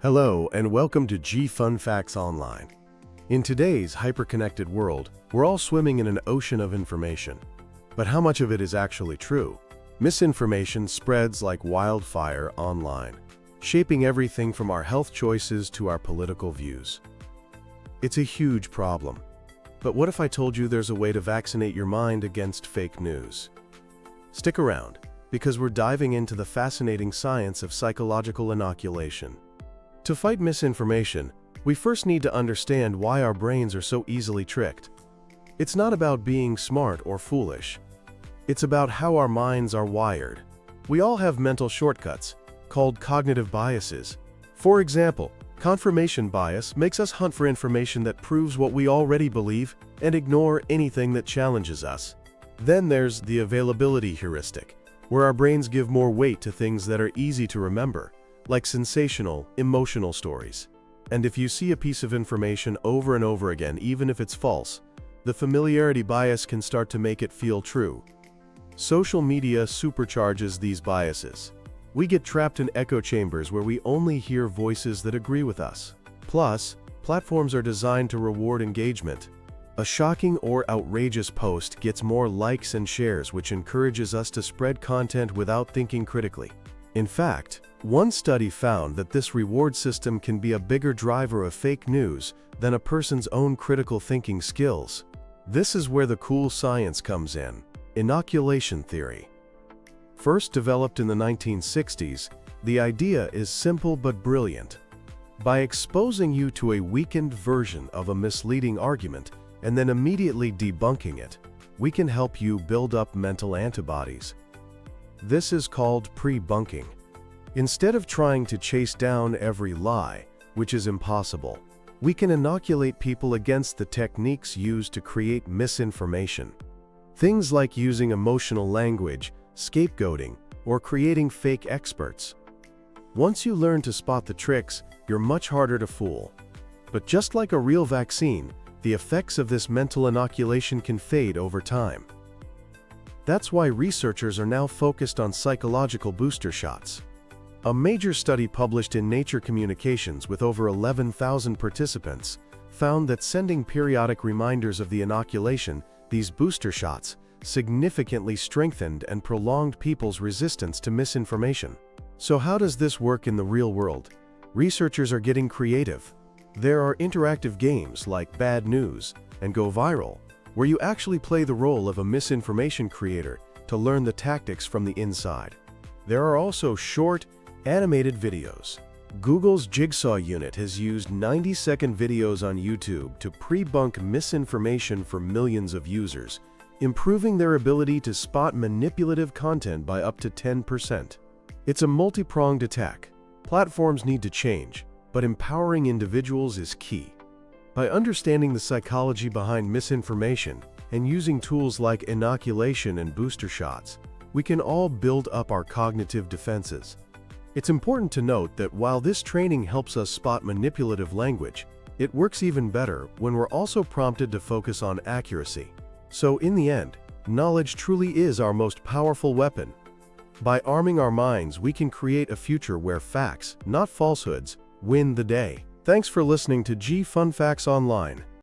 Hello and welcome to G Fun Facts Online. In today's hyper-connected world, we're all swimming in an ocean of information. But how much of it is actually true? Misinformation spreads like wildfire online, shaping everything from our health choices to our political views. It's a huge problem. But what if I told you there's a way to vaccinate your mind against fake news? Stick around, because we're diving into the fascinating science of psychological inoculation. To fight misinformation, we first need to understand why our brains are so easily tricked. It's not about being smart or foolish. It's about how our minds are wired. We all have mental shortcuts, called cognitive biases. For example, confirmation bias makes us hunt for information that proves what we already believe and ignore anything that challenges us. Then there's the availability heuristic, where our brains give more weight to things that are easy to remember, like sensational, emotional stories. And if you see a piece of information over and over again, even if it's false, the familiarity bias can start to make it feel true. Social media supercharges these biases. We get trapped in echo chambers where we only hear voices that agree with us. Plus, platforms are designed to reward engagement. A shocking or outrageous post gets more likes and shares, which encourages us to spread content without thinking critically. In fact, one study found that this reward system can be a bigger driver of fake news than a person's own critical thinking skills. This is where the cool science comes in: inoculation theory. First developed in the 1960s, the idea is simple but brilliant. By exposing you to a weakened version of a misleading argument and then immediately debunking it, we can help you build up mental antibodies. This is called pre-bunking. Instead of trying to chase down every lie, which is impossible, we can inoculate people against the techniques used to create misinformation. Things like using emotional language, scapegoating, or creating fake experts. Once you learn to spot the tricks, you're much harder to fool. But just like a real vaccine, the effects of this mental inoculation can fade over time. That's why researchers are now focused on psychological booster shots. A major study published in Nature Communications with over 11,000 participants found that sending periodic reminders of the inoculation, these booster shots, significantly strengthened and prolonged people's resistance to misinformation. So how does this work in the real world? Researchers are getting creative. There are interactive games like Bad News and Go Viral, where you actually play the role of a misinformation creator to learn the tactics from the inside. There are also short, animated videos. Google's Jigsaw unit has used 90-second videos on YouTube to pre-bunk misinformation for millions of users, improving their ability to spot manipulative content by up to 10%. It's a multi-pronged attack. Platforms need to change, but empowering individuals is key. By understanding the psychology behind misinformation and using tools like inoculation and booster shots, we can all build up our cognitive defenses. It's important to note that while this training helps us spot manipulative language, it works even better when we're also prompted to focus on accuracy. So in the end, knowledge truly is our most powerful weapon. By arming our minds, we can create a future where facts, not falsehoods, win the day. Thanks for listening to G Fun Facts Online.